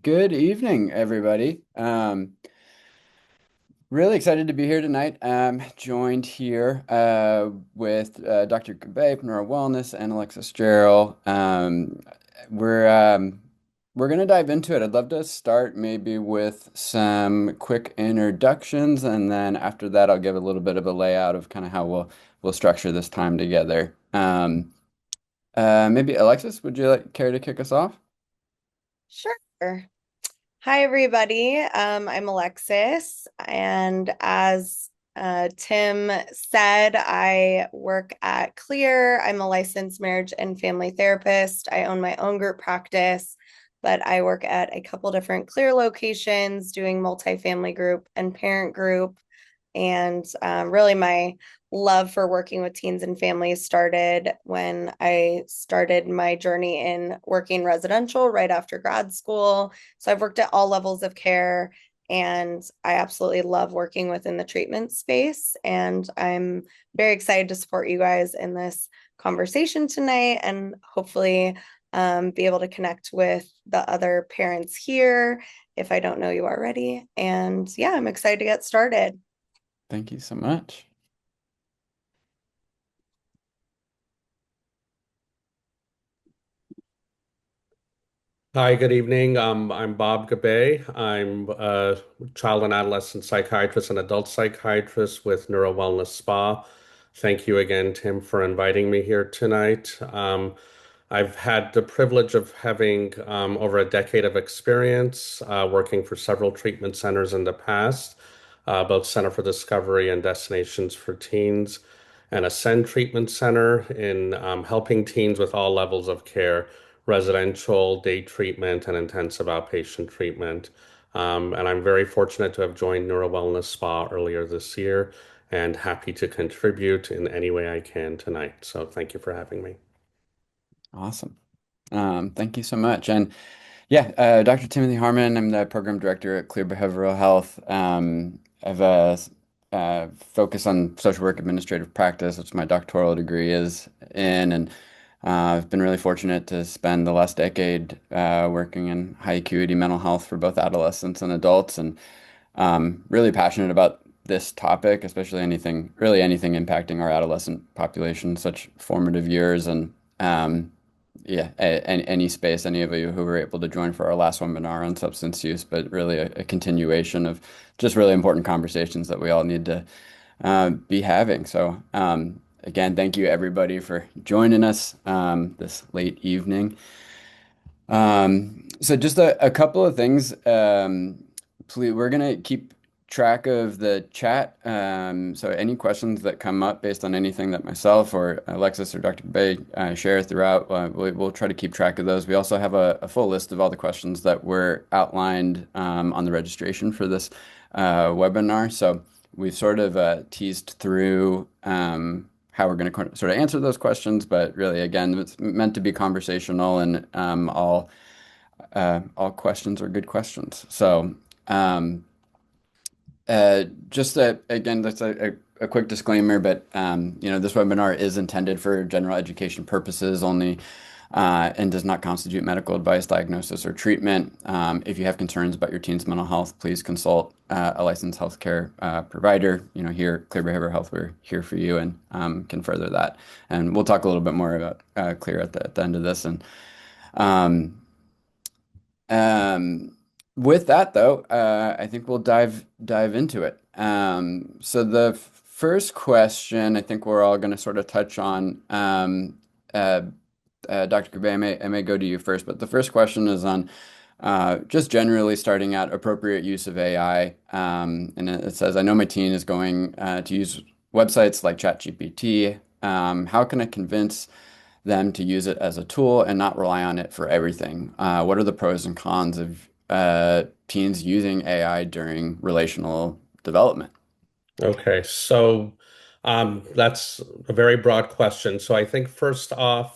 Good evening, everybody. Really excited to be here tonight. Joined here with Dr. Gabe from Neural Wellness and Alexis Gerald. We're um, we're gonna dive into it. I'd love to start maybe with some quick introductions, and then after that, I'll give a little bit of a layout of kind of how we'll structure this time together. Maybe Alexis, would you like care to kick us off? Sure. Hi, everybody. I'm Alexis, and as Tim said, I work at Clear. I'm a licensed marriage and family therapist. I own my own group practice, but I work at a couple different Clear locations doing multifamily group and parent group. And really, my love for working with teens and families started when I started my journey in working residential right after grad school. So I've worked at all levels of care, and I absolutely love working within the treatment space. And I'm very excited to support you guys in this conversation tonight and hopefully be able to connect with the other parents here if I don't know you already. And yeah, I'm excited to get started. Thank you so much. Hi, good evening. I'm Bob Gabe. I'm a child and adolescent psychiatrist and adult psychiatrist with Neuro Wellness Spa. Thank you again, Tim, for inviting me here tonight. I've had the privilege of having over a decade of experience working for several treatment centers in the past, both Center for Discovery and Destinations for Teens, and Ascend Treatment Center in helping teens with all levels of care, residential, day treatment, and intensive outpatient treatment. And I'm very fortunate to have joined Neuro Wellness Spa earlier this year and happy to contribute in any way I can tonight. So thank you for having me. Awesome. Thank you so much. And yeah, Dr. Timothy Harmon, I'm the program director at Clear Behavioral Health. I've focus on social work administrative practice, which my doctoral degree is in, and I've been really fortunate to spend the last decade working in high acuity mental health for both adolescents and adults, and really passionate about this topic, especially really anything impacting our adolescent population, such formative years, and yeah, any space, any of you who were able to join for our last webinar on substance use, but really a continuation of just really important conversations that we all need to be having. So, again, thank you everybody for joining us this late evening. So just a couple of things. Please, we're gonna keep track of the chat. So any questions that come up based on anything that myself or Alexis or Dr. Bay share throughout, we'll try to keep track of those. We also have a full list of all the questions that were outlined on the registration for this webinar. So we've sort of teased through how we're going to sort of answer those questions, but really, again, it's meant to be conversational, and all questions are good questions. So, um, just again, that's a quick disclaimer, but this webinar is intended for general education purposes only, and does not constitute medical advice, diagnosis, or treatment. If you have concerns about your teen's mental health, please consult a licensed healthcare provider. Here, Clear Behavioral Health, we're here for you and can further that. And we'll talk a little bit more about Clear at the end of this. And um, um, with that, though, I think we'll dive into it. So the first question, I think we're all going to sort of touch on. Uh, Dr. Gabay, I may go to you first, but the first question is on just generally starting out appropriate use of AI. And it says, I know my teen is going to use websites like ChatGPT. How can I convince them to use it as a tool and not rely on it for everything? What are the pros and cons of teens using AI during relational development? Okay, so that's a very broad question. So I think first off,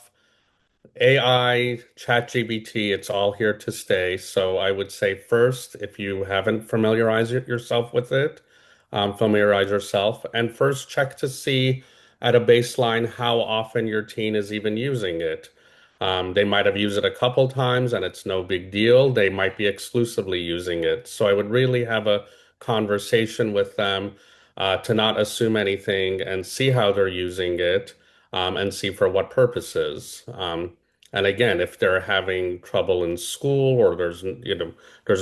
AI, ChatGPT, it's all here to stay. So I would say first, if you haven't familiarized yourself with it, familiarize yourself and first check to see at a baseline how often your teen is even using it. They might have used it a couple times and it's no big deal. They might be exclusively using it. So I would really have a conversation with them to not assume anything and see how they're using it and see for what purposes. And again, if they're having trouble in school or there's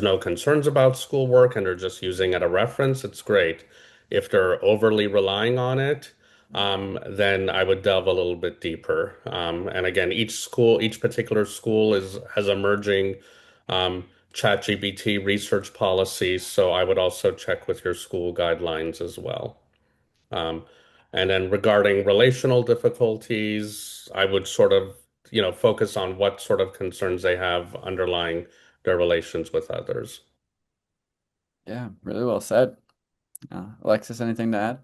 no concerns about schoolwork and they're just using it as a reference, it's great. If they're overly relying on it, then I would delve a little bit deeper. And again, each particular school has emerging ChatGPT research policies, so I would also check with your school guidelines as well. Um, and then regarding relational difficulties, I would sort of, focus on what sort of concerns they have underlying their relations with others. Yeah, really well said. Alexis, anything to add?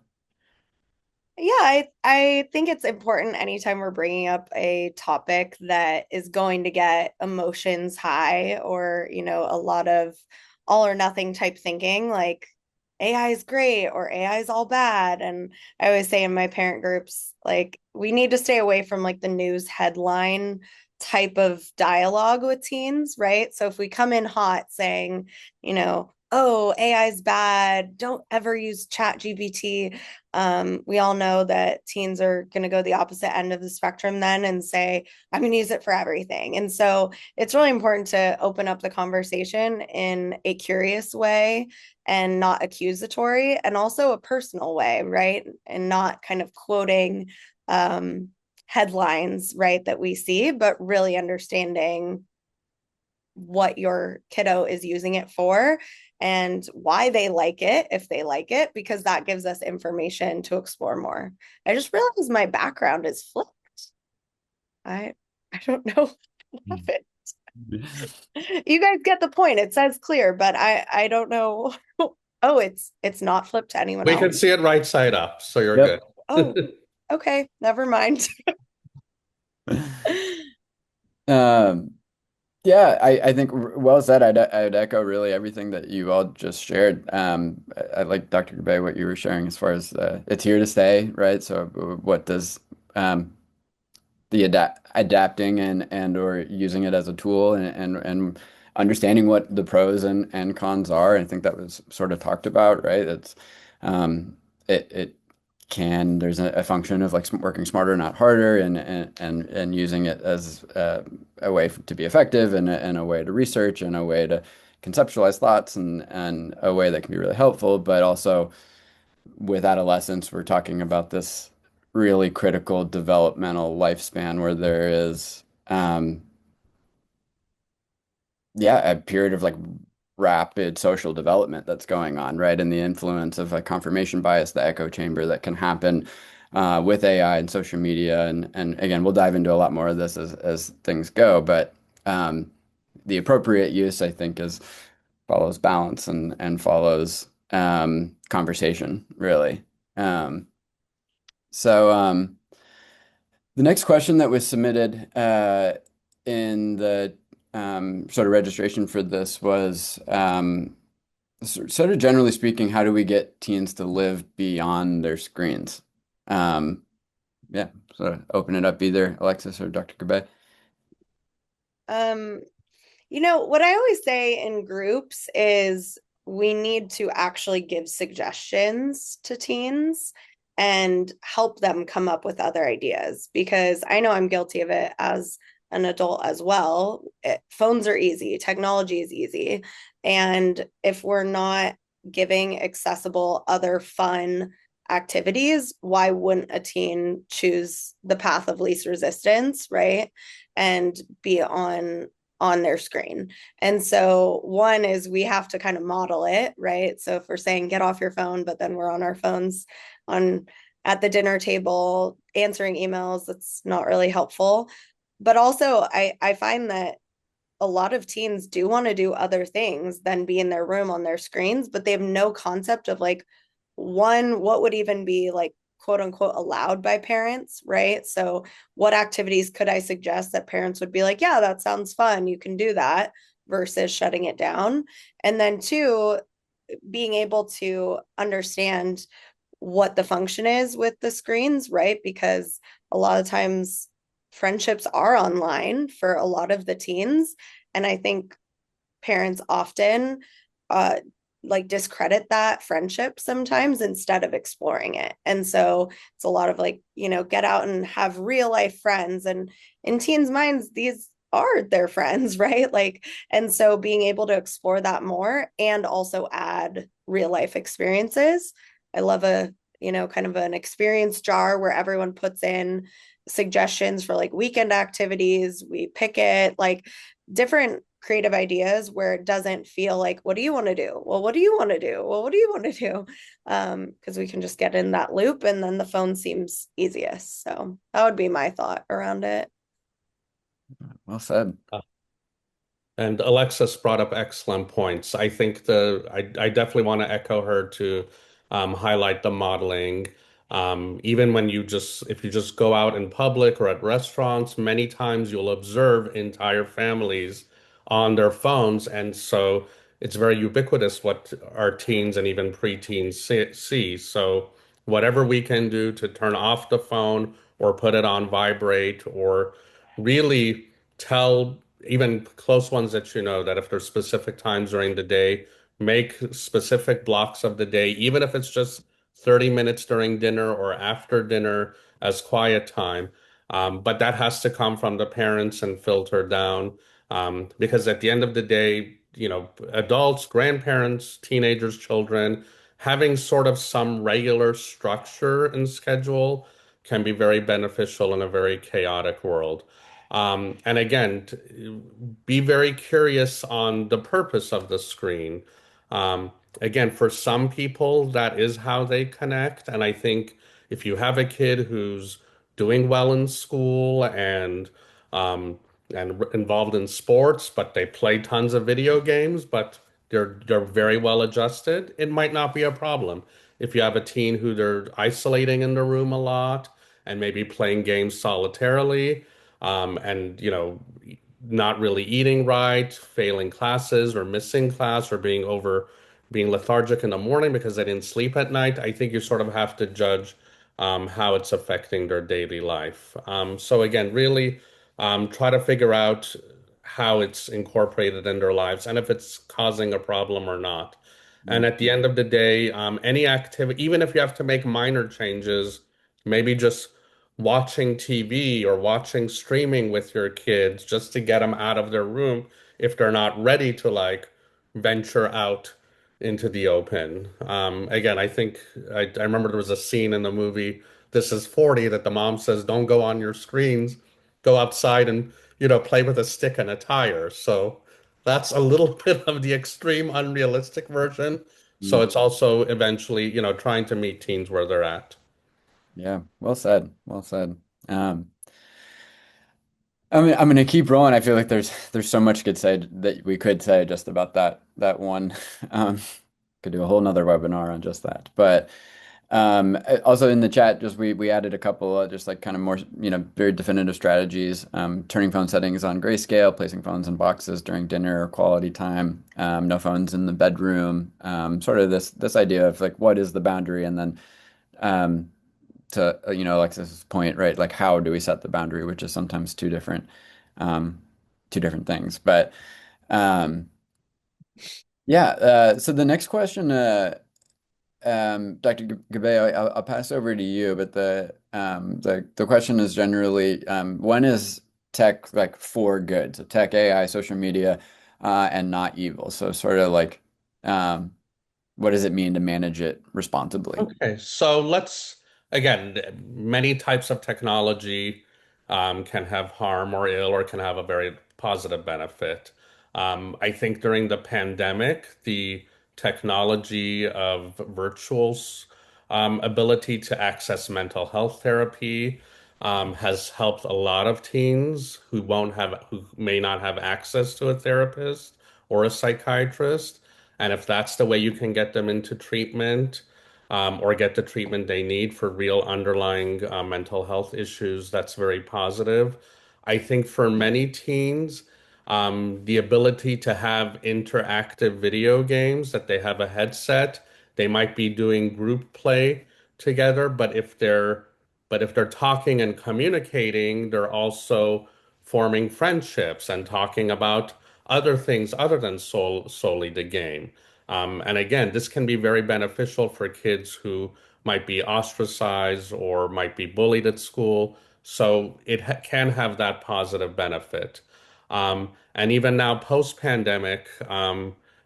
Yeah, I think it's important anytime we're bringing up a topic that is going to get emotions high or, a lot of all or nothing type thinking, like AI is great or AI is all bad. And I always say in my parent groups, like we need to stay away from like the news headline type of dialogue with teens, right? So if we come in hot saying, oh, AI is bad, don't ever use ChatGPT, we all know that teens are going to go the opposite end of the spectrum then and say, I'm going to use it for everything. And so it's really important to open up the conversation in a curious way and not accusatory, and also a personal way, right? And not kind of quoting headlines, right, that we see, but really understanding what your kiddo is using it for and why they like it, if they like it, because that gives us information to explore more. I just realized my background is flipped. I I don't know what happened. You guys get the point. It says clear, but I don't know. Oh, it's not flipped to anyone We can else. see it right side up, so you're Yep. good. Oh, okay, never mind. Um, yeah, I think well said. I'd echo really everything that you all just shared. I like Dr. Gabay, what you were sharing as far as it's here to stay, right? So what does the adapting and or using it as a tool and understanding what the pros and cons are. I think that was sort of talked about, right? Um, it can there's a function of like working smarter, not harder, and using it as a way to be effective and a way to research and a way to conceptualize thoughts and a way that can be really helpful, but also with adolescence, we're talking about this really critical developmental lifespan where there is, yeah, a period of like rapid social development that's going on, right? And the influence of like confirmation bias, the echo chamber that can happen with AI and social media. And again, we'll dive into a lot more of this as things go, but the appropriate use, I think, is follows balance and follows conversation, really. Um, so the next question that was submitted in the sort of registration for this was sort of generally speaking, how do we get teens to live beyond their screens? Um, yeah, so open it up either Alexis or Dr. Gabay. Um, what I always say in groups is we need to actually give suggestions to teens and help them come up with other ideas, because I know I'm guilty of it as an adult as well. Phones are easy, technology is easy. And if we're not giving accessible other fun activities, why wouldn't a teen choose the path of least resistance, right? And be on their screen. And so one is we have to kind of model it, right? So if we're saying get off your phone, but then we're on our phones on at the dinner table answering emails, that's not really helpful. But also I find that a lot of teens do want to do other things than be in their room on their screens, but they have no concept of like one, what would even be like quote unquote allowed by parents, right? So what activities could I suggest that parents would be like, yeah, that sounds fun, you can do that, versus shutting it down. And then two, being able to understand what the function is with the screens, right? Because a lot of times friendships are online for a lot of the teens. And I think parents often uh like discredit that friendship sometimes instead of exploring it. And so it's a lot of like, get out and have real life friends. And in teens' minds, these are their friends, right? Like, and so being able to explore that more and also add real life experiences. I love kind of an experience jar where everyone puts in suggestions for like weekend activities. We pick it, like different creative ideas where it doesn't feel like, what do you want to do? Well, what do you want to do? Well, what do you want to do? Because we can just get in that loop and then the phone seems easiest. So that would be my thought around it. Well said. And Alexis brought up excellent points. I think I definitely want to echo her to highlight the modeling. Even when if you just go out in public or at restaurants, many times you'll observe entire families on their phones. And so it's very ubiquitous what our teens and even preteens see. So whatever we can do to turn off the phone or put it on vibrate or really tell even close ones that you know that if there's specific times during the day, make specific blocks of the day, even if it's just 30 minutes during dinner or after dinner as quiet time. But that has to come from the parents and filter down. Because at the end of the day, adults, grandparents, teenagers, children, having sort of some regular structure and schedule can be very beneficial in a very chaotic world. And again, be very curious on the purpose of the screen. Again, for some people, that is how they connect. And I think if you have a kid who's doing well in school um, and involved in sports, but they play tons of video games, but they're very well adjusted, it might not be a problem. If you have a teen who they're isolating in the room a lot and maybe playing games solitarily, and not really eating right, failing classes or missing class or being lethargic in the morning because they didn't sleep at night, I think you sort of have to judge how it's affecting their daily life. So again, really try to figure out how it's incorporated in their lives and if it's causing a problem or not. And Mm, at the end of the day, any activity, even if you have to make minor changes, maybe just watching TV or watching streaming with your kids just to get them out of their room if they're not ready to like venture out into the open. Again, I think I remember there was a scene in the movie This Is 40 that the mom says, "Don't go on your screens, go outside and play with a stick and a tire." So that's a little bit of the extreme unrealistic version. So mm. it's also eventually, trying to meet teens where they're at. Yeah, well said. Well said. Um, I'm gonna keep rolling. I feel like there's so much good say that we could say just about that one. Um, could do a whole nother webinar on just that. But also in the chat, just we added a couple just like kind of more very definitive strategies. Turning phone settings on grayscale, placing phones in boxes during dinner or quality time. No phones in the bedroom. Sort of this idea of like what is the boundary, and then um, to Alexis's point, right? Like how do we set the boundary, which is sometimes um, two different things. But um, yeah. So the next question, Dr. Gabe, I'll pass over to you. But the question is generally, when is tech like for good? So tech, AI, social media, and not evil. So sort of like, um, what does it mean to manage it responsibly? Okay, so again, many types of technology can have harm or ill or can have a very positive benefit. I think during the pandemic, the technology of ability to access mental health therapy has helped a lot of teens who may not have access to a therapist or a psychiatrist. And if that's the way you can get them into treatment, or get the treatment they need for real underlying mental health issues, that's very positive. I think for many teens, the ability to have interactive video games, that they have a headset, they might be doing group play together, but if they're But if they're talking and communicating, they're also forming friendships and talking about other things other than solely the game. And again, this can be very beneficial for kids who might be ostracized or might be bullied at school. So it can have that positive benefit. And even now, post-pandemic,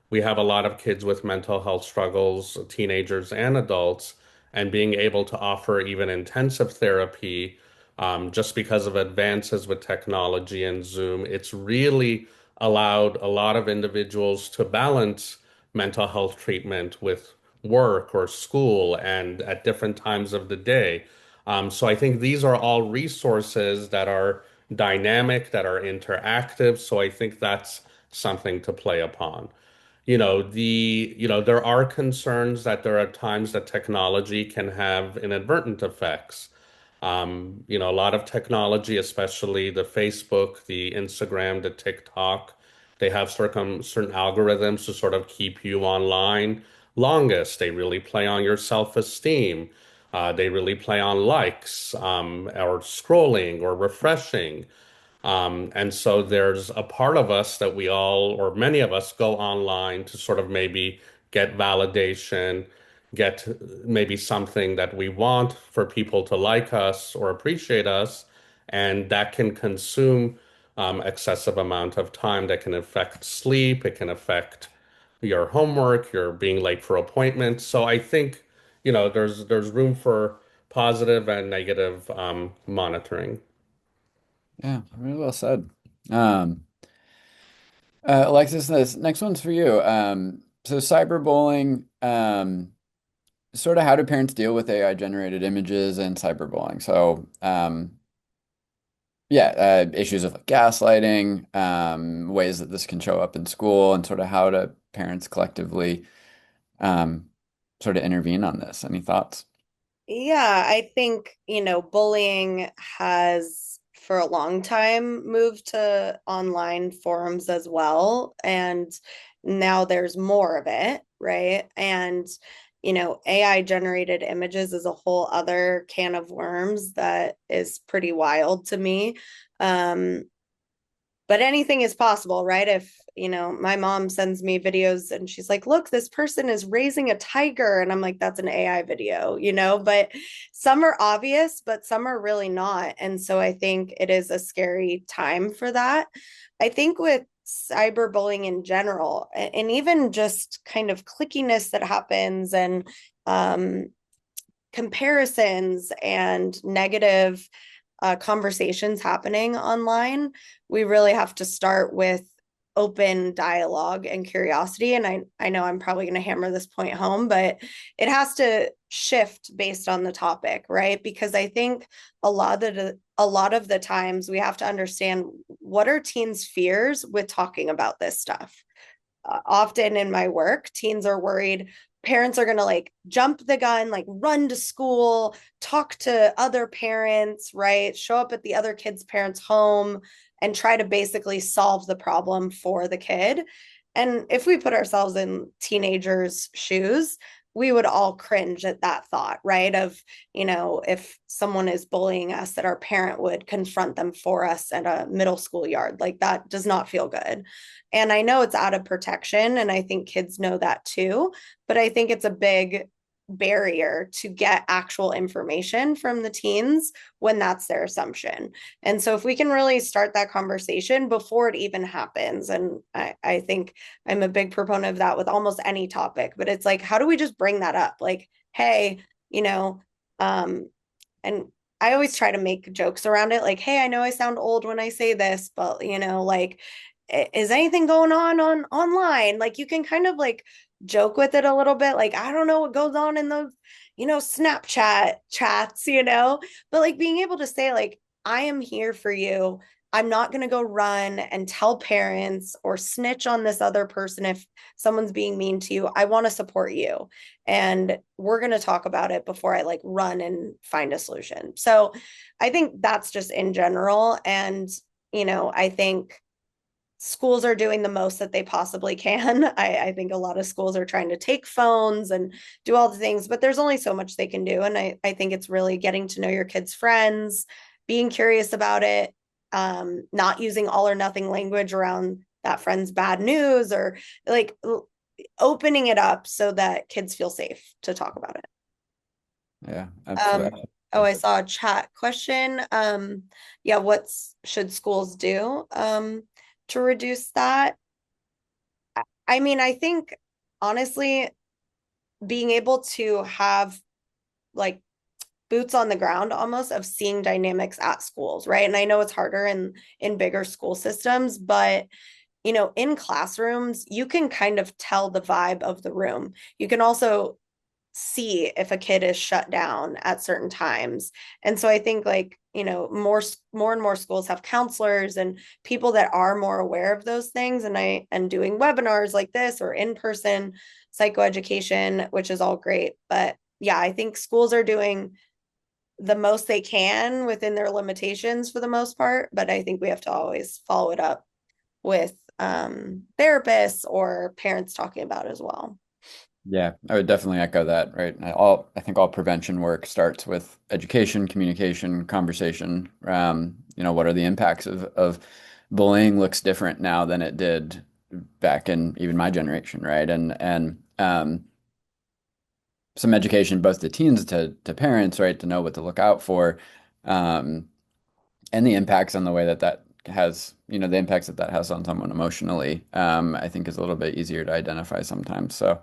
we have a lot of kids with mental health struggles, teenagers and adults, and being able to offer even intensive therapy, just because of advances with technology and Zoom, it's really allowed a lot of individuals to balance mental health treatment with work or school and at different times of the day. So I think these are all resources that are dynamic, that are interactive. So I think that's something to play upon. There are concerns that there are times that technology can have inadvertent effects. A lot of technology, especially the Facebook, the Instagram, the TikTok, they have certain algorithms to sort of keep you online longest. They really play on your self-esteem. They really play on likes, or scrolling or refreshing. And so there's a part of us that we all, or many of us, go online to sort of maybe get validation, get maybe something that we want for people to like us or appreciate us. And that can consume excessive amount of time that can affect sleep. It can affect your homework, your being late for appointments. So I think, there's room for positive and negative monitoring. Yeah, really well said. Um, Alexis, this next one's for you. So cyberbullying, sort of how do parents deal with AI generated images and cyberbullying? So, yeah, issues of like gaslighting, ways that this can show up in school, and sort of how do parents collectively um, sort of intervene on this? Any thoughts? Yeah, I think, bullying has for a long time moved to online forums as well. And now there's more of it, right? And, AI generated images is a whole other can of worms that is pretty wild to me. Um, but anything is possible, right? If, my mom sends me videos and she's like, look, this person is raising a tiger. And I'm like, that's an AI video, but some are obvious, but some are really not. And so I think it is a scary time for that. I think with cyberbullying in general, and even just kind of clickiness that happens and comparisons and negative conversations happening online, we really have to start with open dialogue and curiosity. And I know I'm probably going to hammer this point home, but it has to shift based on the topic, right? Because I think a lot of the times we have to understand what are teens' fears with talking about this stuff. Often in my work, teens are worried parents are going to like jump the gun, like run to school, talk to other parents, right? Show up at the other kid's parents' home and try to basically solve the problem for the kid. And if we put ourselves in teenagers' shoes, we would all cringe at that thought, right? Of, if someone is bullying us, that our parent would confront them for us at a middle school yard. Like that does not feel good. And I know it's out of protection, and I think kids know that too, but I think it's a big barrier to get actual information from the teens when that's their assumption. And so if we can really start that conversation before it even happens, and I think I'm a big proponent of that with almost any topic, but it's like, how do we just bring that up? Like, hey, um, and I always try to make jokes around it, like, hey, I know I sound old when I say this, but like, is anything going on online? Like you can kind of like joke with it a little bit, like I don't know what goes on in those, Snapchat chats, but like being able to say like, I am here for you. I'm not going to go run and tell parents or snitch on this other person if someone's being mean to you. I want to support you. And we're going to talk about it before I like run and find a solution. So I think that's just in general. And, I think schools are doing the most that they possibly can. I think a lot of schools are trying to take phones and do all the things, but there's only so much they can do. And I think it's really getting to know your kids' friends, being curious about it, not using all or nothing language around that friend's bad news, or like opening it up so that kids feel safe to talk about it. Yeah, Um, absolutely. oh, I saw a chat question. Yeah, should schools do to reduce that? I mean, I think honestly, being able to have like boots on the ground almost of seeing dynamics at schools, right? And I know it's harder in bigger school systems, but in classrooms, you can kind of tell the vibe of the room. You can also see if a kid is shut down at certain times. And so I think like, more and more schools have counselors and people that are more aware of those things. And I am doing webinars like this or in-person psychoeducation, which is all great. But yeah, I think schools are doing the most they can within their limitations for the most part. But I think we have to always follow it up with therapists or parents talking about it as well. Yeah, I would definitely echo that, right? I think all prevention work starts with education, communication, conversation. What are the impacts of bullying looks different now than it did back in even my generation, right? And some education both to teens to parents, right, to know what to look out for, um, and the impacts on the way that has, the impacts that has on someone emotionally, I think is a little bit easier to identify sometimes. So.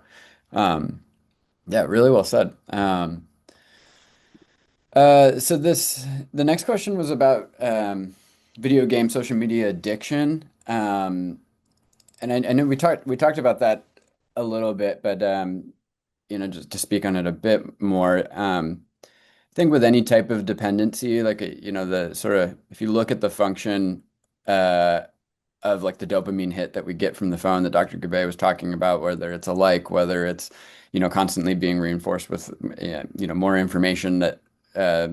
Um, Yeah, really well said. So the next question was about video game social media addiction. And I know we talked about that a little bit, but just to speak on it a bit more, I think with any type of dependency, like the sort of if you look at the function uh, of like the dopamine hit that we get from the phone that Dr. Gabay was talking about, whether it's a like, whether it's constantly being reinforced with more information that uh,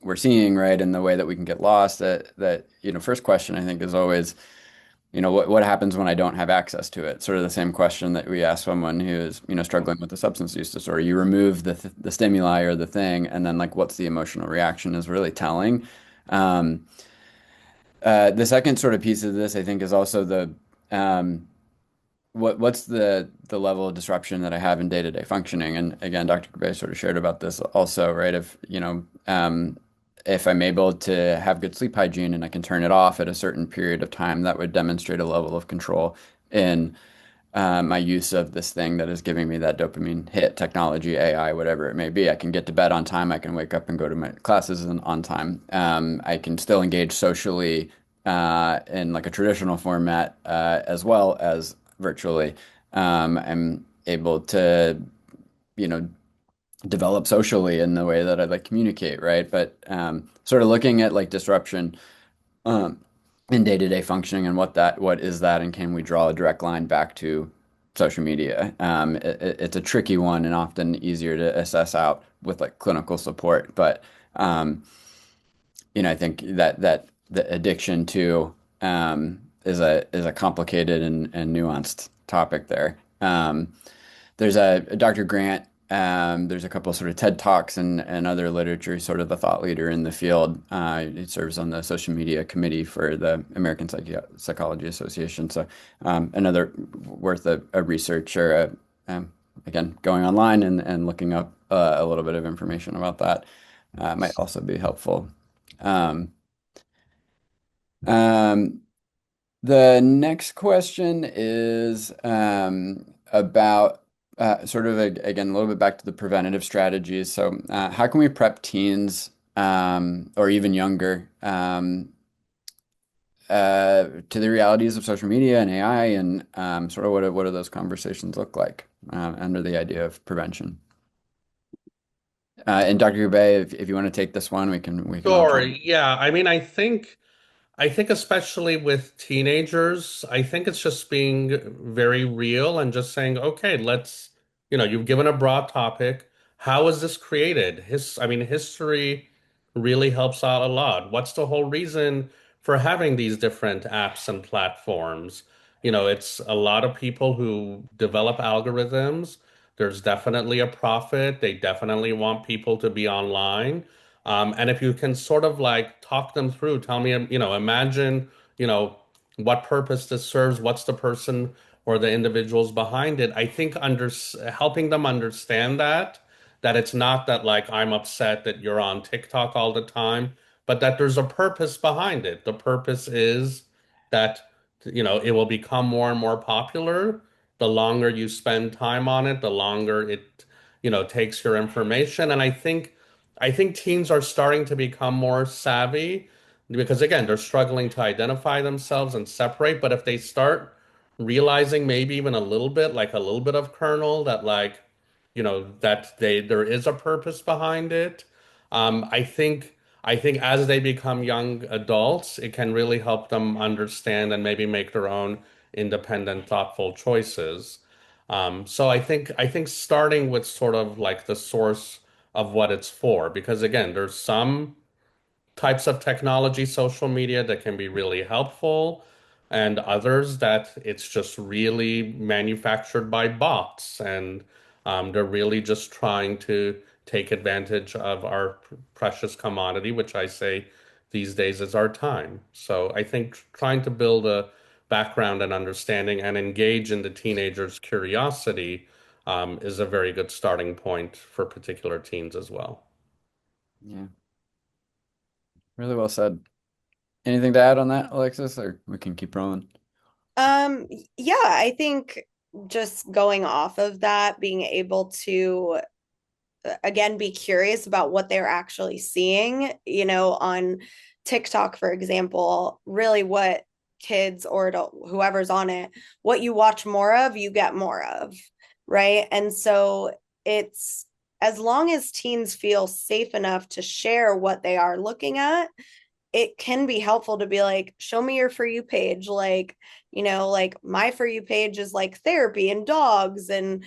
we're seeing, right, and the way that we can get lost. That first question I think is always what happens when I don't have access to it? Sort of the same question that we ask someone who is struggling with a substance use disorder. You remove the stimuli or the thing, and then like what's the emotional reaction is really telling. Um, the second sort of piece of this, I think, is also um, what's the level of disruption that I have in day-to-day functioning. And again, Dr. Gabay sort of shared about this also, right? If I'm able to have good sleep hygiene and I can turn it off at a certain period of time, that would demonstrate a level of control in my use of this thing that is giving me that dopamine hit, technology, AI, whatever it may be. I can get to bed on time. I can wake up and go to my classes on time. I can still engage socially in like a traditional format as well as virtually. I'm able to, you know, develop socially in the way that I like communicate, right? But sort of looking at like disruption um, in day-to-day functioning and what is that and can we draw a direct line back to social media? It's a tricky one and often easier to assess out with like clinical support, but um, I think that the addiction to is a complicated and nuanced topic there. There's a Dr. Grant. There's a couple sort of TED Talks and other literature, sort of a thought leader in the field. He serves on the social media committee for the American Psychology Association. So another worth a research or again, going online and looking up a little bit of information about that might also be helpful. Um, um, the next question is about sort of again a little bit back to the preventative strategies. So, how can we prep teens or even younger to the realities of social media and AI, and sort of what do those conversations look like under the idea of prevention? And Dr. Gubay, if you want to take this one, we can all Sure. jump. Yeah. I mean, I think especially with teenagers, I think it's just being very real and just saying, okay, you've given a broad topic. How is this created? I mean, history really helps out a lot. What's the whole reason for having these different apps and platforms. You know, it's a lot of people who develop algorithms. There's definitely a profit. They definitely want people to be online. And if you can sort of like talk them through, tell me, imagine, you know, what purpose this serves, what's the person or the individuals behind it. I think helping them understand that it's not that like I'm upset that you're on TikTok all the time, but that there's a purpose behind it. The purpose is that, it will become more and more popular. The longer you spend time on it, the longer it, takes your information. And I think teens are starting to become more savvy because again, they're struggling to identify themselves and separate. But if they start realizing maybe even a little bit, like a little bit of kernel that like, that there is a purpose behind it. I think as they become young adults, it can really help them understand and maybe make their own independent, thoughtful choices. So I think starting with sort of like the source of what it's for, because again, there's some types of technology, social media that can be really helpful, and others that it's just really manufactured by bots, and they're really just trying to take advantage of our precious commodity, which I say these days is our time. So I think trying to build a background and understanding and engage in the teenagers' curiosity is a very good starting point for particular teens as well. Yeah, really well said. Anything to add on that, Alexis, or we can keep rolling? Yeah, I think just going off of that, being able to again be curious about what they're actually seeing, on TikTok, for example, really what kids or adult, whoever's on it, what you watch more of, you get more of, right? And so it's as long as teens feel safe enough to share what they are looking at, it can be helpful to be like, show me your For You page. Like, like my For You page is like therapy and dogs and,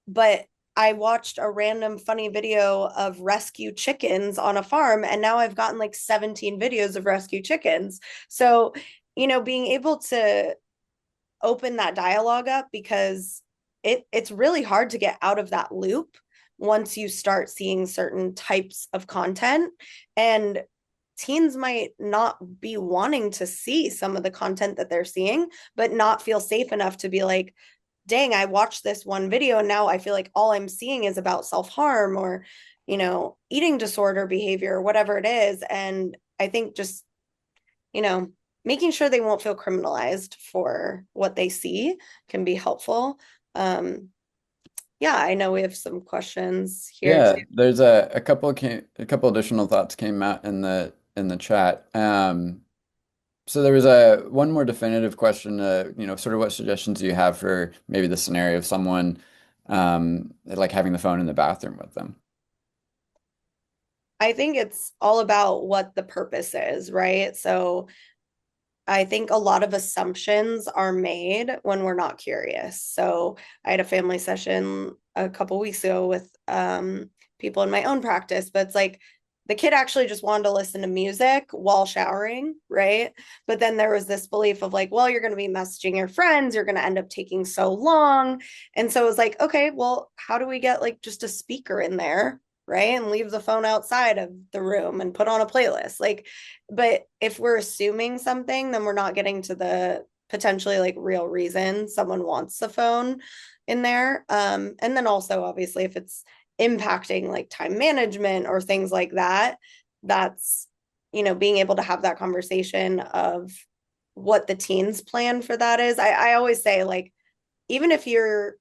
but I watched a random funny video of rescue chickens on a farm, and now I've gotten like 17 videos of rescue chickens. So, being able to open that dialogue up, because it's really hard to get out of that loop once you start seeing certain types of content. And teens might not be wanting to see some of the content that they're seeing, but not feel safe enough to be like, dang, I watched this one video and now I feel like all I'm seeing is about self-harm or, eating disorder behavior or whatever it is. And I think just, you know, making sure they won't feel criminalized for what they see can be helpful. Um, yeah, I know we have some questions here Yeah, too. there's a couple additional thoughts came out in the chat. So there was a one more definitive question, sort of what suggestions do you have for maybe the scenario of someone like having the phone in the bathroom with them? I think it's all about what the purpose is, right? So I think a lot of assumptions are made when we're not curious. So I had a family session a couple weeks ago with people in my own practice, but it's like the kid actually just wanted to listen to music while showering, right? But then there was this belief of like, well, you're going to be messaging your friends, you're going to end up taking so long. And so it was like, okay, well, how do we get like just a speaker in there? Right. And leave the phone outside of the room and put on a playlist. Like, but if we're assuming something, then we're not getting to the potentially like real reason someone wants the phone in there. And then also obviously if it's impacting like time management or things like that, that's, being able to have that conversation of what the teens plan for that is. I always say like, even if you're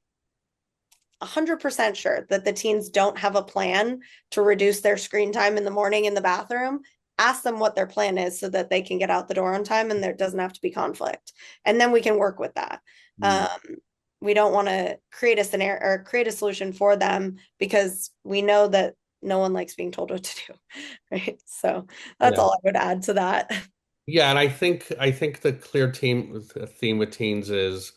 100% sure that the teens don't have a plan to reduce their screen time in the morning in the bathroom, ask them what their plan is so that they can get out the door on time and there doesn't have to be conflict. And then we can work with that. Mm. Um, we don't want to create a scenario or create a solution for them because we know that no one likes being told what to do. Right. So that's Yeah. all I would add to that. Yeah, and I think the clear theme with teens is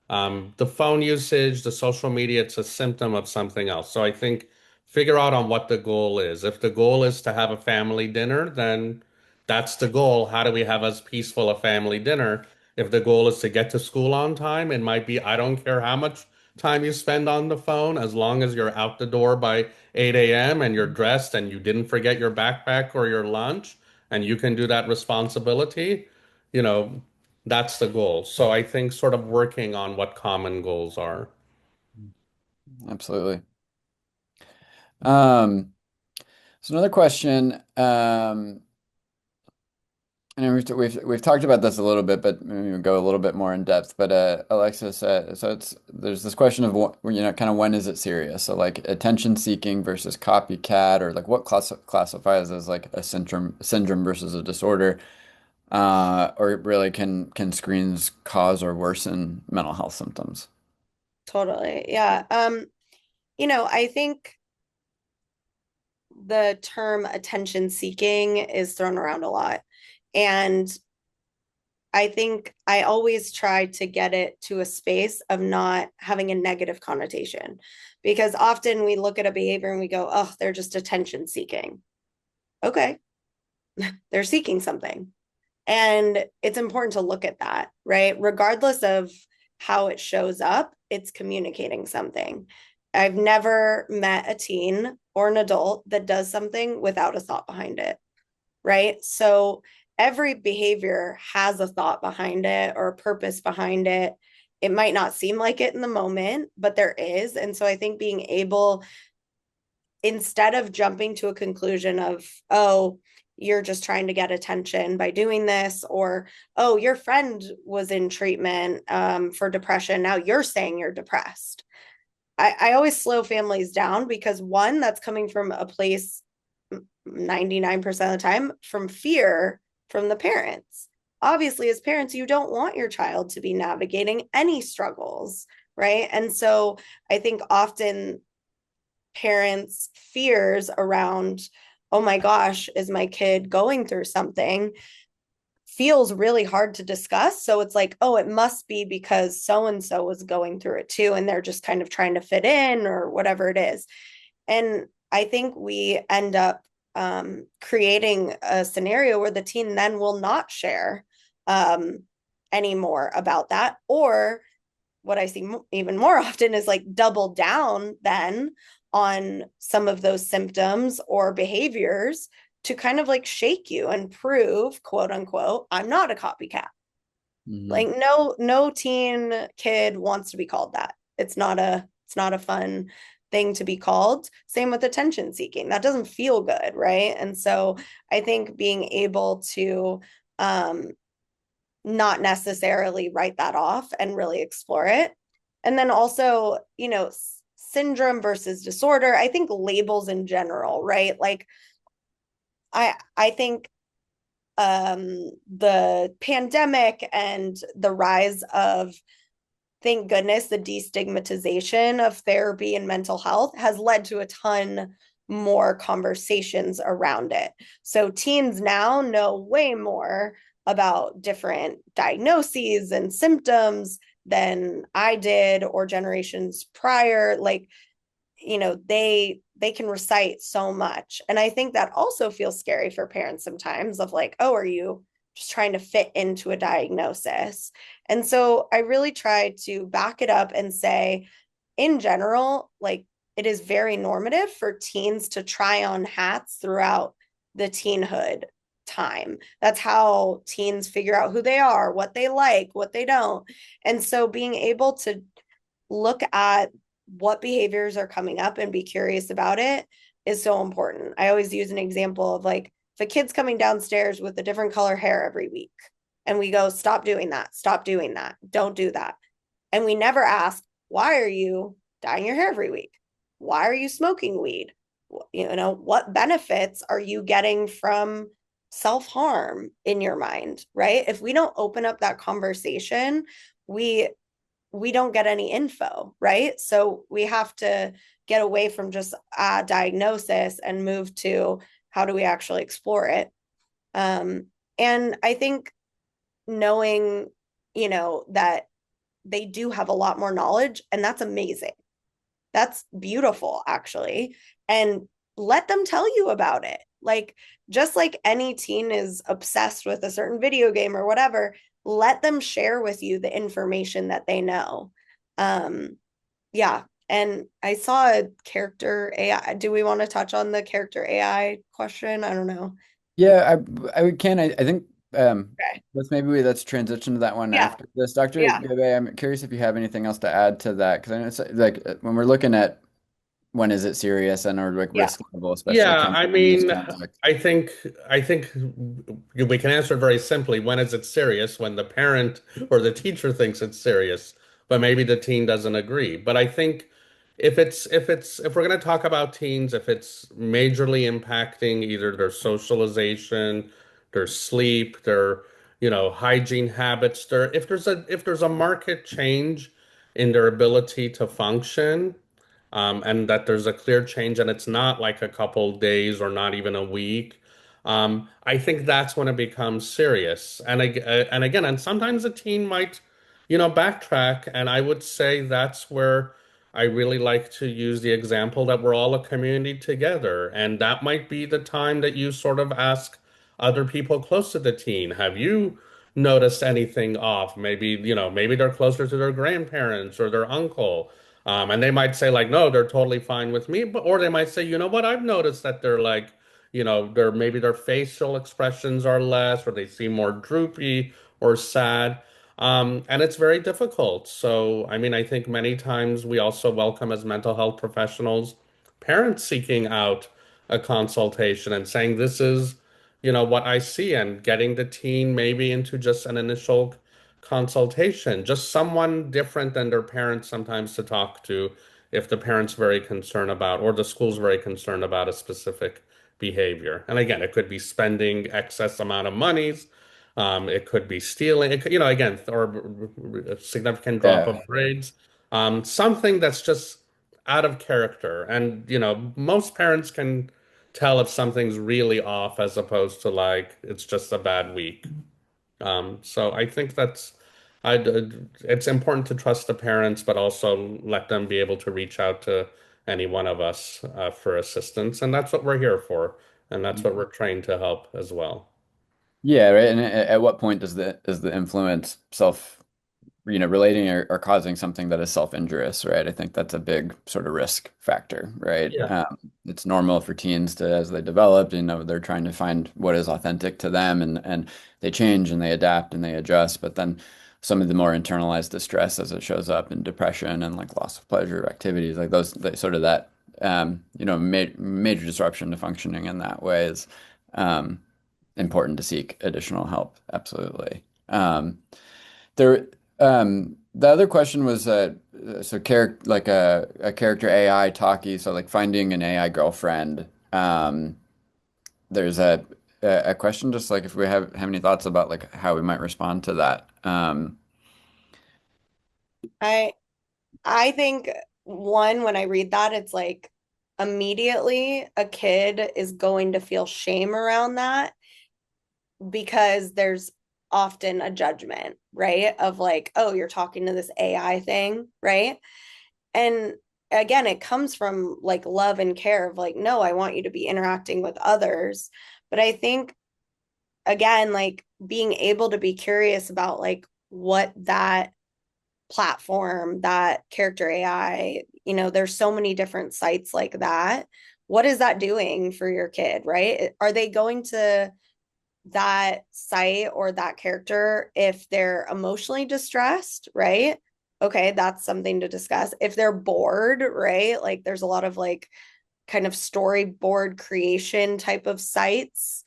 the phone usage, the social media, it's a symptom of something else. So I think figure out on what the goal is. If the goal is to have a family dinner, then That's the goal. How do we have as peaceful a family dinner? If the goal is to get to school on time, it might be I don't care how much time you spend on the phone, as long as you're out the door by 8 a.m. and you're dressed and you didn't forget your backpack or your lunch, and you can do that responsibility, you know, that's the goal. So I think sort of working on what common goals are. Absolutely. Um, so another question, and we've talked about this a little bit, but maybe we'll go a little bit more in depth. But Alexis, so there's this question of kind of when is it serious? So like attention seeking versus copycat, or like what classifies as like a syndrome versus a disorder, or really can screens cause or worsen mental health symptoms? Totally. Yeah. I think the term attention seeking is thrown around a lot. And I think I always try to get it to a space of not having a negative connotation, because often we look at a behavior and we go, oh, they're just attention seeking. Okay, they're seeking something. And it's important to look at that, right? Regardless of how it shows up, it's communicating something. I've never met a teen or an adult that does something without a thought behind it, right? So every behavior has a thought behind it or a purpose behind it. It might not seem like it in the moment, but there is. And so I think being able, instead of jumping to a conclusion of, oh, you're just trying to get attention by doing this, or, oh, your friend was in treatment for depression, now you're saying you're depressed. I always slow families down, because one, that's coming from a place 99% of the time from fear from the parents. Obviously, as parents, you don't want your child to be navigating any struggles, right? And so I think often parents' fears around, oh my gosh, is my kid going through something, feels really hard to discuss. So it's like, oh, it must be because so and so was going through it too, and they're just kind of trying to fit in or whatever it is. And I think we end up creating a scenario where the teen then will not share anymore about that. Or what I see even more often is like double down then on some of those symptoms or behaviors to kind of like shake you and prove, quote unquote, I'm not a copycat. Hmm. Like no teen kid wants to be called that. It's not a fun thing to be called. Same with attention seeking. That doesn't feel good, right? And so I think being able to not necessarily write that off and really explore it. And then also, syndrome versus disorder. I think labels in general, right? Like I think the pandemic and the rise of, thank goodness, the destigmatization of therapy and mental health has led to a ton more conversations around it. So teens now know way more about different diagnoses and symptoms than I did or generations prior. Like, they can recite so much. And I think that also feels scary for parents sometimes, of like, oh, are you just trying to fit into a diagnosis? And so I really try to back it up and say, in general, like, it is very normative for teens to try on hats throughout the teenhood time. That's how teens figure out who they are, what they like, what they don't. And so being able to look at what behaviors are coming up and be curious about it is so important. I always use an example of like, if a kid's coming downstairs with a different color hair every week, and we go, stop doing that, don't do that. And we never ask, why are you dyeing your hair every week? Why are you smoking weed? What benefits are you getting from self-harm in your mind, right? If we don't open up that conversation, we we don't get any info, right? So we have to get away from just a diagnosis and move to how do we actually explore it. And I think knowing, that they do have a lot more knowledge, and that's amazing. That's beautiful, actually. And let them tell you about it. Like, just like any teen is obsessed with a certain video game or whatever, let them share with you the information that they know. Um, yeah. And I saw a character AI. Do we want to touch on the character AI question? I don't know. Yeah, I can. I think Okay. let's transition to that one Yeah. after this. Dr. Yeah. Gabe, I'm curious if you have anything else to add to that, because I know it's like when we're looking at when is it serious and or like Yeah. risk level, especially Yeah, kind I of in this mean, context. I think we can answer it very simply. When is it serious? When the parent or the teacher thinks it's serious, but maybe the teen doesn't agree. But I think if we're going to talk about teens, if it's majorly impacting either their socialization, their sleep, their, hygiene habits, if there's a market change in their ability to function, and that there's a clear change and it's not like a couple days or not even a week. I think that's when it becomes serious. And again, and sometimes a teen might, backtrack. And I would say that's where I really like to use the example that we're all a community together. And that might be the time that you sort of ask other people close to the teen, have you noticed anything off? Maybe, maybe they're closer to their grandparents or their uncle. And they might say like, no, they're totally fine with me. But or they might say, you know what, I've noticed that they're like, maybe their facial expressions are less, or they seem more droopy or sad. And it's very difficult. So, I mean, I think many times we also welcome as mental health professionals parents seeking out a consultation and saying, this is, what I see, and getting the teen maybe into just an initial consultation, just someone different than their parents sometimes to talk to if the parent's very concerned about, or the school's very concerned about a specific behavior. And again, it could be spending excess amount of monies. It could be stealing. It could, again, or a significant drop Yeah. of grades. Something that's just out of character. And, most parents can tell if something's really off as opposed to like it's just a bad week. So I think it's important to trust the parents, but also let them be able to reach out to any one of us for assistance. And that's what we're here for. And that's what we're trained to help as well. Yeah, right. And at what point does the influence relating or causing something that is self-injurious, right? I think that's a big sort of risk factor, right? Yeah. It's normal for teens to, as they develop, they're trying to find what is authentic to them, and they change and they adapt and they adjust. But then some of the more internalized distress as it shows up in depression and like loss of pleasure activities, like those, sort of that, major disruption to functioning in that way is um, important to seek additional help. Absolutely. There, the other question was so like a character AI talkie, so like finding an AI girlfriend. There's a question just like if we have any thoughts about like how we might respond to that. I I think one, when I read that, it's like immediately a kid is going to feel shame around that because there's often a judgment, right? Of like, oh, you're talking to this AI thing, right? And again, it comes from like love and care of like, no, I want you to be interacting with others. But I think, again, like being able to be curious about like what that platform, that character AI, there's so many different sites like that. What is that doing for your kid, right? Are they going to that site or that character if they're emotionally distressed, right? Okay, that's something to discuss. If they're bored, right? Like there's a lot of like kind of storyboard creation type of sites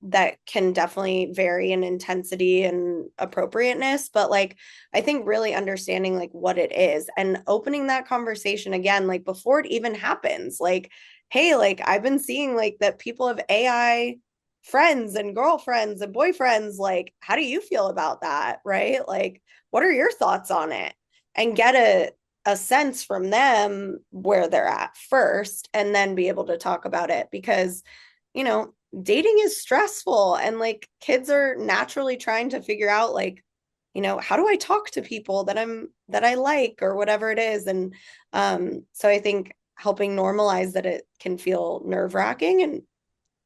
that can definitely vary in intensity and appropriateness, but like I think really understanding like what it is and opening that conversation again like before it even happens, like hey, like I've been seeing like that people have AI friends and girlfriends and boyfriends, like how do you feel about that, right? Like what are your thoughts on it, and get a sense from them where they're at first and then be able to talk about it, because you know dating is stressful and like kids are naturally trying to figure out like how do I talk to people that I like or whatever it is. And so I think helping normalize that it can feel nerve-wracking, and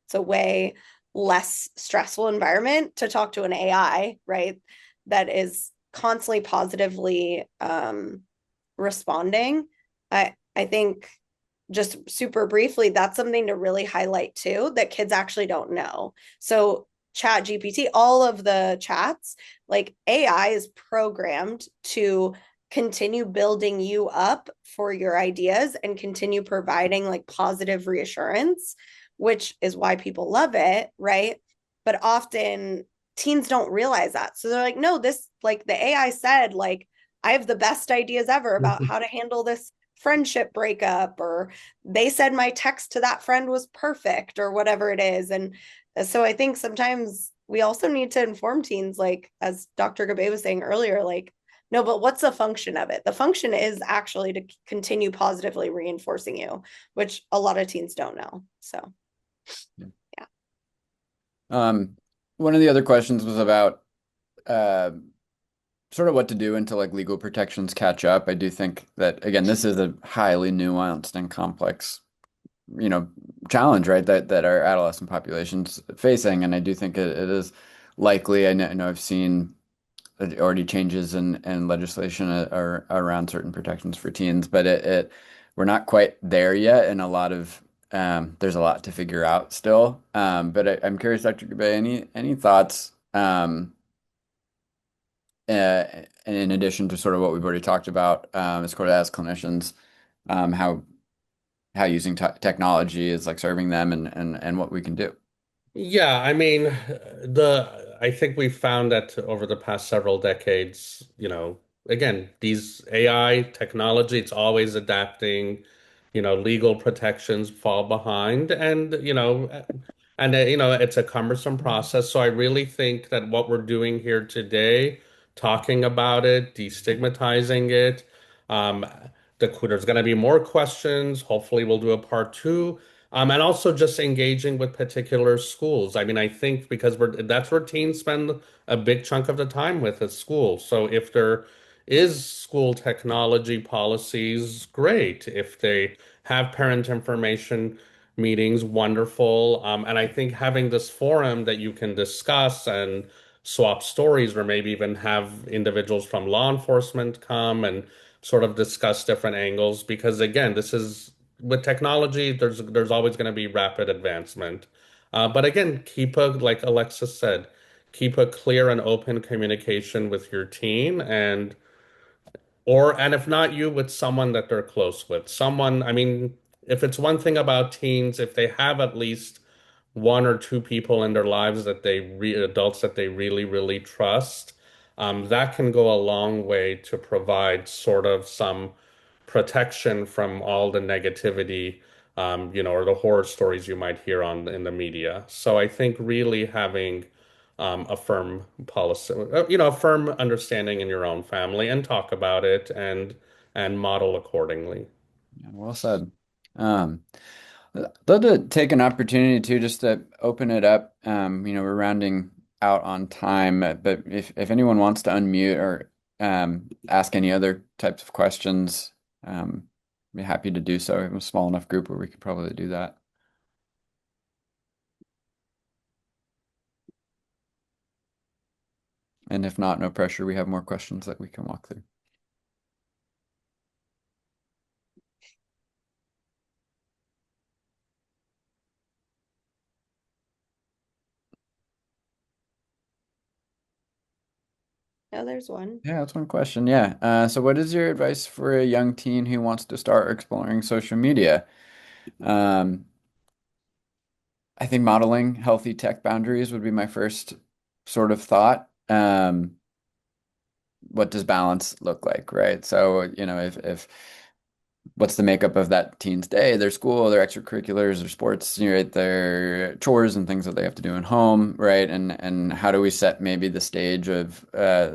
it's a way less stressful environment to talk to an AI, right? That is constantly positively responding. I think just super briefly, that's something to really highlight too, that kids actually don't know. So chat GPT, all of the chats, like AI is programmed to continue building you up for your ideas and continue providing like positive reassurance, which is why people love it, right? But often teens don't realize that. So they're like, no, this, like the AI said, like, I have the best ideas ever about how to handle this friendship breakup, or they said my text to that friend was perfect, or whatever it is. And so I think sometimes we also need to inform teens, like as Dr. Gabe was saying earlier, like, no, but what's the function of it? The function is actually to continue positively reinforcing you, which a lot of teens don't know. So, yeah. Um, One of the other questions was about uh, sort of what to do until like legal protections catch up. I do think that again, this is a highly nuanced and complex, you know, challenge, right? That our adolescent population's facing, and I do think it is likely. I know I've seen already changes in legislation around certain protections for teens, but we're not quite there yet, and a lot of there's a lot to figure out still. But I'm curious, Dr. Gabe, any thoughts? In addition to sort of what we've already talked about, as sort of as clinicians, how using technology is like serving them and what we can do. Yeah, I mean, I think we've found that over the past several decades, again, these AI technology, it's always adapting, legal protections fall behind, and it's a cumbersome process. So I really think that what we're doing here today, talking about it, destigmatizing it, um, there's going to be more questions. Hopefully, we'll do a part two. And also just engaging with particular schools. I mean, I think because that's where teens spend a big chunk of the time with at school. So if there is school technology policies, great. If they have parent information meetings, wonderful. And I think having this forum that you can discuss and swap stories, or maybe even have individuals from law enforcement come and sort of discuss different angles, because again, this is with technology, there's always going to be rapid advancement. But again, like Alexis said, keep a clear and open communication with your teen, and if not you, with someone that they're close with. Someone, I mean, if it's one thing about teens, if they have at least one or two people in their lives that adults that they really, really trust, that can go a long way to provide sort of some protection from all the negativity, or the horror stories you might hear in the media. So I think really having a firm policy, a firm understanding in your own family, and talk about it and model accordingly. Yeah, well said. Um, I'd love to take an opportunity to just to open it up. We're rounding out on time, but if anyone wants to unmute or ask any other types of questions, I'd be happy to do so. We have a small enough group where we could probably do that. And if not, no pressure. We have more questions that we can walk through. No, there's one. Yeah, that's one question. Yeah. So what is your advice for a young teen who wants to start exploring social media? Um, I think modeling healthy tech boundaries would be my first sort of thought. What does balance look like, right? So, if what's the makeup of that teen's day, their school, their extracurriculars, their sports, right, their chores and things that they have to do in home, right? And how do we set maybe the stage of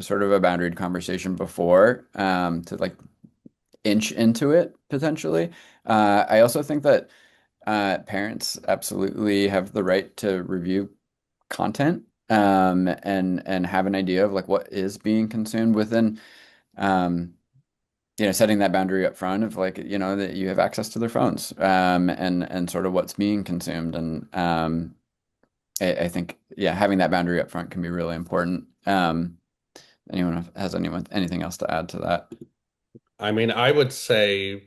sort of a boundaried conversation before to like inch into it potentially. I also think that parents absolutely have the right to review content and have an idea of like what is being consumed within um, setting that boundary up front of like, that you have access to their phones, and sort of what's being consumed. And I think, yeah, having that boundary up front can be really important. Anyone anything else to add to that? I mean, I would say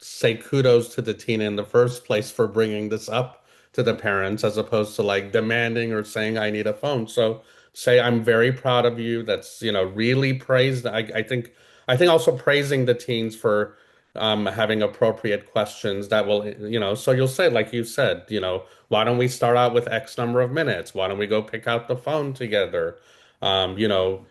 kudos to the teen in the first place for bringing this up to the parents as opposed to like demanding or saying I need a phone. So say I'm very proud of you. That's, really praised. I think also praising the teens for having appropriate questions that will, so you'll say, like you said, why don't we start out with X number of minutes? Why don't we go pick out the phone together? Um, you know,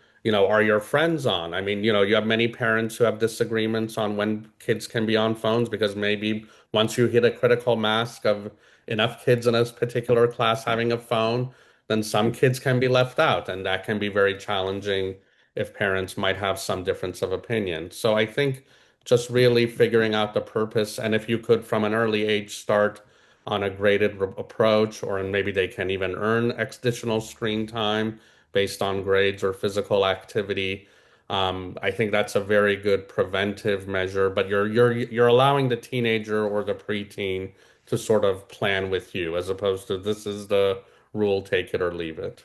are your friends on? I mean, you have many parents who have disagreements on when kids can be on phones because maybe once you hit a critical mass of enough kids in a particular class having a phone, then some kids can be left out, and that can be very challenging if parents might have some difference of opinion. So I think just really figuring out the purpose, and if you could from an early age start on a graded approach, or maybe they can even earn additional screen time based on grades or physical activity. I think that's a very good preventive measure, but you're allowing the teenager or the preteen to sort of plan with you as opposed to this is the rule, take it or leave it.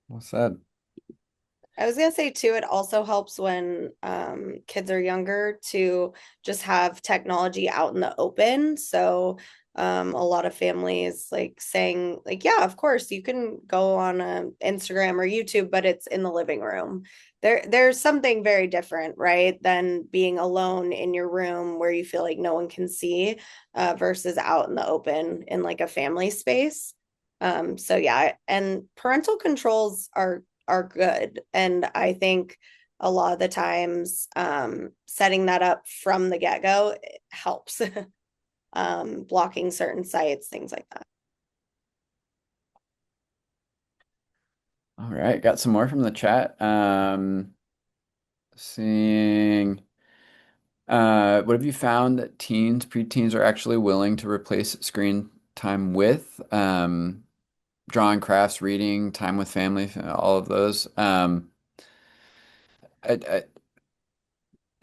Well said. I was gonna say too, it also helps when kids are younger to just have technology out in the open. So a lot of families like saying like, yeah, of course you can go on Instagram or YouTube, but it's in the living room. There's something very different, right, than being alone in your room where you feel like no one can see, versus out in the open in like a family space. So yeah, and parental controls are good. And I think a lot of the times setting that up from the get-go helps. Blocking certain sites, things like that. All right, got some more from the chat. Seeing, what have you found that preteens are actually willing to replace screen time with? Drawing, crafts, reading, time with family, all of those. I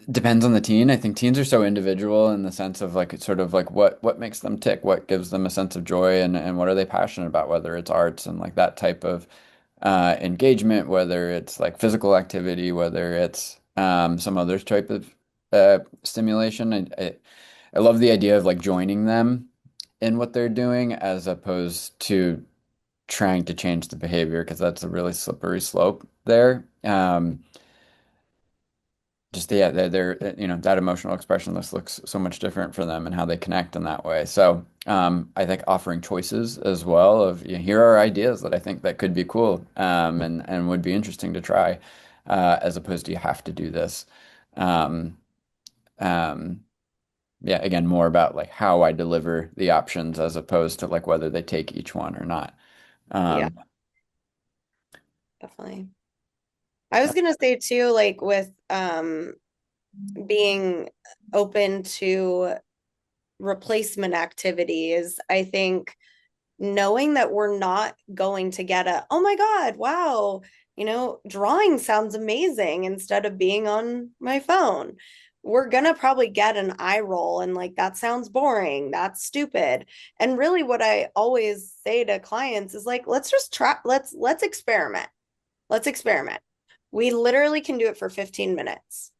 Depends on the teen. I think teens are so individual in the sense of like it's sort of like what makes them tick, what gives them a sense of joy, and what are they passionate about, whether it's arts and like that type of engagement, whether it's like physical activity, whether it's some other type of stimulation. I love the idea of like joining them in what they're doing as opposed to trying to change the behavior because that's a really slippery slope there. Just yeah, that emotional expression list looks so much different for them and how they connect in that way. So I think offering choices as well of here are ideas that I think that could be cool, and would be interesting to try, as opposed to you have to do this. Um, um, yeah, again, more about like how I deliver the options as opposed to like whether they take each one or not. Yeah, Um, definitely. I was gonna say too, like with being open to replacement activities, I think knowing that we're not going to get a, oh my God, wow, drawing sounds amazing instead of being on my phone. We're gonna probably get an eye roll and like, that sounds boring, that's stupid. And really what I always say to clients is like, let's just try, let's experiment. Let's experiment. We literally can do it for 15 minutes.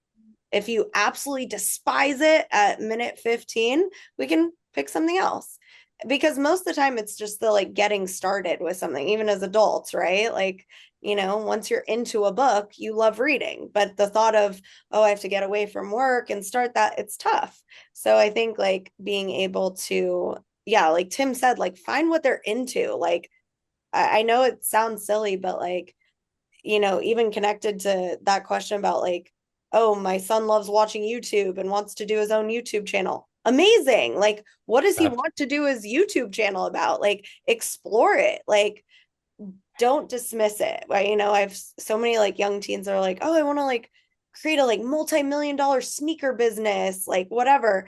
If you absolutely despise it at minute 15, we can pick something else. Because most of the time it's just the like getting started with something, even as adults, right? Like, once you're into a book, you love reading, but the thought of, oh, I have to get away from work and start that, it's tough. So I think like being able to, yeah, like Tim said, like find what they're into. Like, I know it sounds silly, but like, even connected to that question about like, oh, my son loves watching YouTube and wants to do his own YouTube channel. Amazing. Like, what does he That want to do his YouTube channel about? Like, explore it. Like, don't dismiss it. Right? I have so many like young teens that are like, oh, I want to like create a like multi-million dollar sneaker business, like whatever.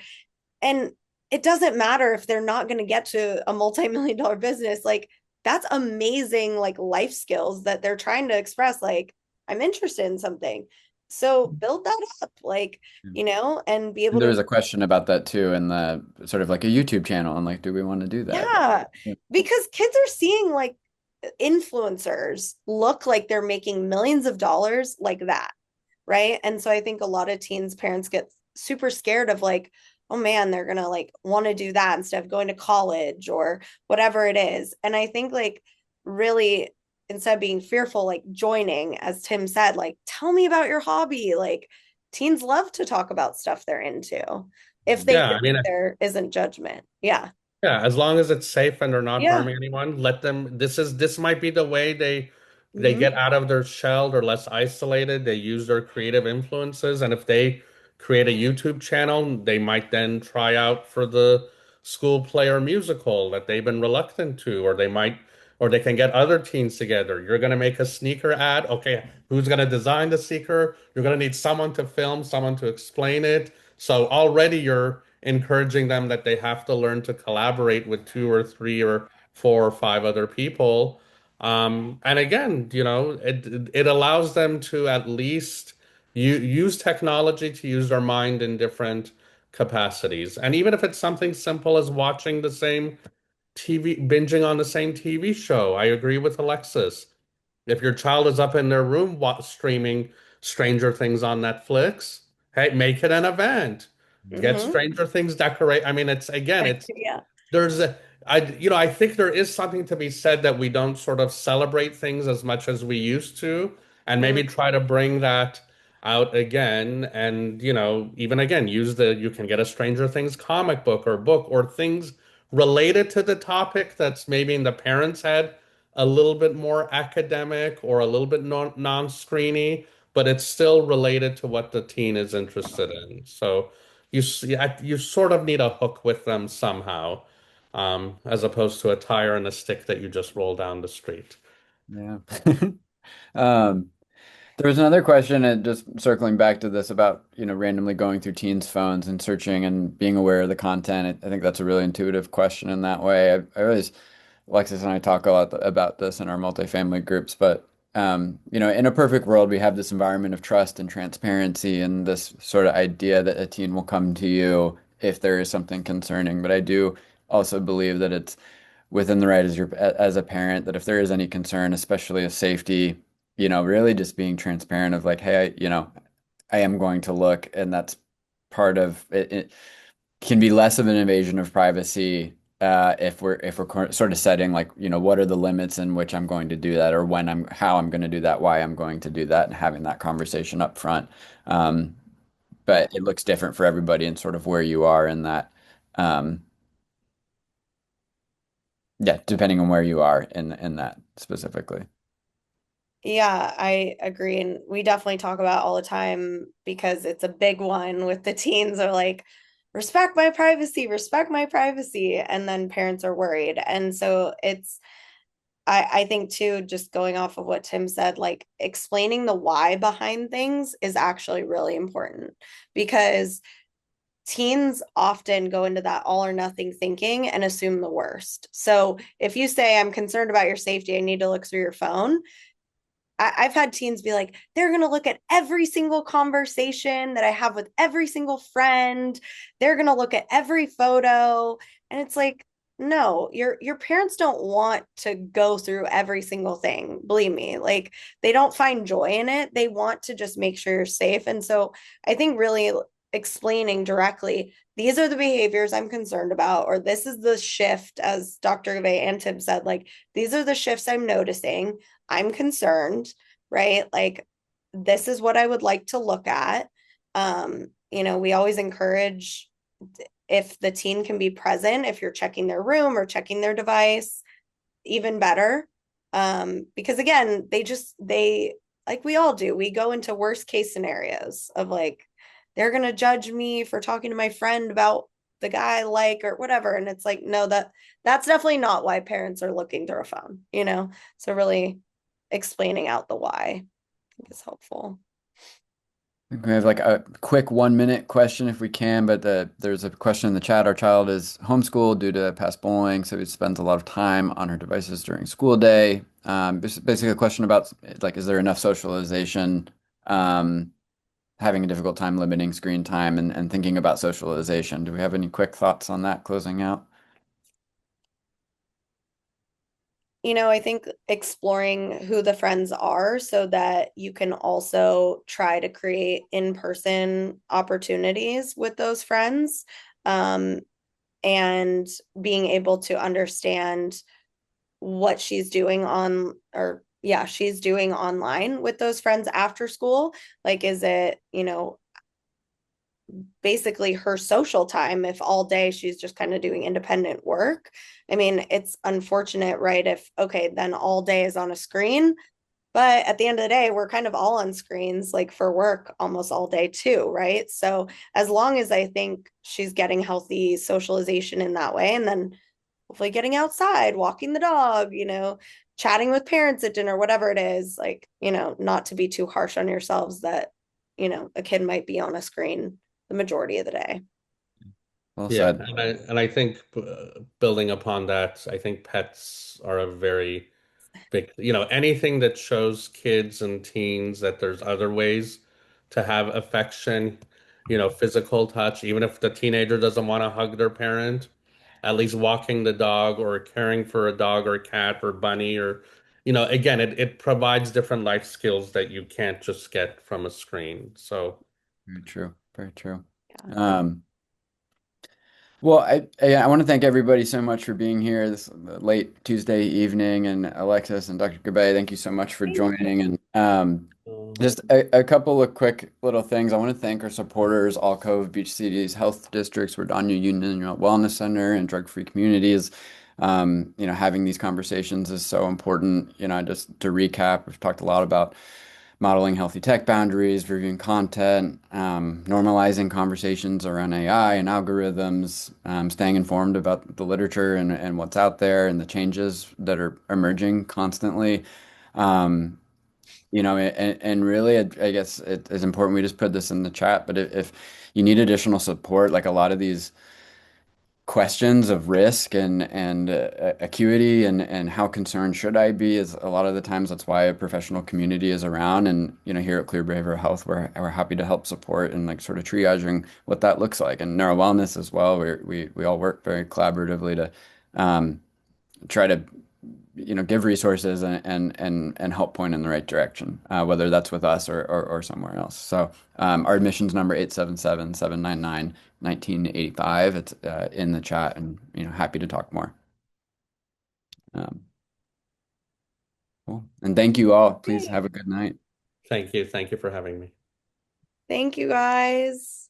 And it doesn't matter if they're not going to get to a multi-million dollar business. Like that's amazing, like life skills that they're trying to express. Like, I'm interested in something. So build that up, like, and be able And there to, was a question about that too, in the sort of like a YouTube channel, and like, do we want to do that? yeah, Yeah. because kids are seeing like influencers look like they're making millions of dollars like that, right? And so I think a lot of teens parents get super scared of like, oh man, they're gonna like want to do that instead of going to college or whatever it is. And I think like really instead of being fearful, like joining, as Tim said, like tell me about your hobby. Like teens love to talk about stuff they're into if they Yeah, feel I mean, like there isn't judgment. Yeah. yeah, as long as it's safe and they're not Yeah. harming anyone, let them. This might be the way they Hmm. get out of their shell. They're less isolated. They use their creative influences, and if they create a YouTube channel, they might then try out for the school play or musical that they've been reluctant to, or they can get other teens together. You're gonna make a sneaker ad. Okay, who's gonna design the sneaker? You're gonna need someone to film, someone to explain it. So already you're encouraging them that they have to learn to collaborate with two or three or four or five other people. And again, it allows them to at least use technology to use their mind in different capacities. And even if it's something simple as watching the same TV, binging on the same TV show, I agree with Alexis. If your child is up in their room streaming Stranger Things on Netflix, hey, make it an event. Get Hmm. Stranger Things decorate. I mean, it's again, it's Yeah. there's a I think there is something to be said that we don't sort of celebrate things as much as we used to, and Mm. maybe try to bring that out again. And even again, you can get a Stranger Things comic book or things related to the topic that's maybe in the parents' head a little bit more academic or a little bit non-screeny, but it's still related to what the teen is interested in. So you sort of need a hook with them somehow, as opposed to a tire and a stick that you just roll down the street. Yeah. Um, there was another question, and just circling back to this about, randomly going through teens' phones and searching and being aware of the content. I think that's a really intuitive question in that way. I always, Alexis and I talk a lot about this in our multifamily groups, but in a perfect world, we have this environment of trust and transparency and this sort of idea that a teen will come to you if there is something concerning. But I do also believe that it's within the right as a parent, that if there is any concern, especially of safety, really just being transparent of like, hey, I am going to look, and that's part of it. It can be less of an invasion of privacy if we're sort of setting like, what are the limits in which I'm going to do that, or how I'm going to do that, why I'm going to do that, and having that conversation up front. Um, Yeah. but it looks different for everybody and sort of where you are in that. Um, yeah, depending on where you are in that specifically. Yeah, I agree. And we definitely talk about all the time because it's a big one with the teens are like, respect my privacy, respect my privacy. And then parents are worried. And so I think too, just going off of what Tim said, like explaining the why behind things is actually really important because teens often go into that all or nothing thinking and assume the worst. So if you say, I'm concerned about your safety, I need to look through your phone, I've had teens be like, they're going to look at every single conversation that I have with every single friend. They're going to look at every photo. And it's like, no, your parents don't want to go through every single thing. Believe me, like they don't find joy in it. They want to just make sure you're safe. And so I think really explaining directly, these are the behaviors I'm concerned about, or this is the shift, as Dr. Gavay and Tim said, like these are the shifts I'm noticing. I'm concerned, right? Like, this is what I would like to look at. We always encourage if the teen can be present, if you're checking their room or checking their device, even better. Because again, they, like we all do, we go into worst case scenarios of like, they're going to judge me for talking to my friend about the guy I like or whatever. And it's like, no, that's definitely not why parents are looking through a phone. So really explaining out the why, I think is helpful. We have like a quick 1 minute question if we can, but there's a question in the chat. Our child is homeschooled due to past bullying, so he spends a lot of time on her devices during school day. Basically a question about like, is there enough socialization? Um, having a difficult time limiting screen time and thinking about socialization. Do we have any quick thoughts on that closing out? I think exploring who the friends are so that you can also try to create in-person opportunities with those friends, um, and being able to understand what she's doing on, or yeah, she's doing online with those friends after school. Like, is it, basically her social time if all day she's just kind of doing independent work? I mean, it's unfortunate, right? If, okay, then all day is on a screen, but at the end of the day, we're kind of all on screens like for work almost all day too, right? So as long as I think she's getting healthy socialization in that way, and then hopefully getting outside, walking the dog, chatting with parents at dinner, whatever it is, like, not to be too harsh on yourselves that, a kid might be on a screen the majority of the day. Well Yeah, said. and I think building upon that, I think pets are a very big, anything that shows kids and teens that there's other ways to have affection, physical touch, even if the teenager doesn't want to hug their parent, at least walking the dog or caring for a dog or cat or bunny or, again, it provides different life skills that you can't just get from a screen. So, Very true. Very true. Yeah. Um, Well, I want to thank everybody so much for being here this late Tuesday evening, and Alexis and Dr. Gabay, thank you so much for joining. And just a couple of quick little things. I want to thank our supporters, All Cove Beach Cities Health Districts, Redondo Union Wellness Center, and drug-free communities. Having these conversations is so important. Just to recap, we've talked a lot about modeling healthy tech boundaries, reviewing content, normalizing conversations around AI and algorithms, staying informed about the literature and what's out there and the changes that are emerging constantly. Um, and really, I guess it is important. We just put this in the chat, but if you need additional support, like a lot of these questions of risk and acuity and how concerned should I be is a lot of the times that's why a professional community is around. And here at Clear Behavioral Health, we're happy to help support and like sort of triaging what that looks like. And neuro wellness as well. We all work very collaboratively to try to give resources and help point in the right direction, whether that's with us or somewhere else. So our admissions number 877-799-1985. It's in the chat, and happy to talk more. Um, cool. And thank you all. Please Great. have a good night. thank you. Thank you for having me. Thank you guys.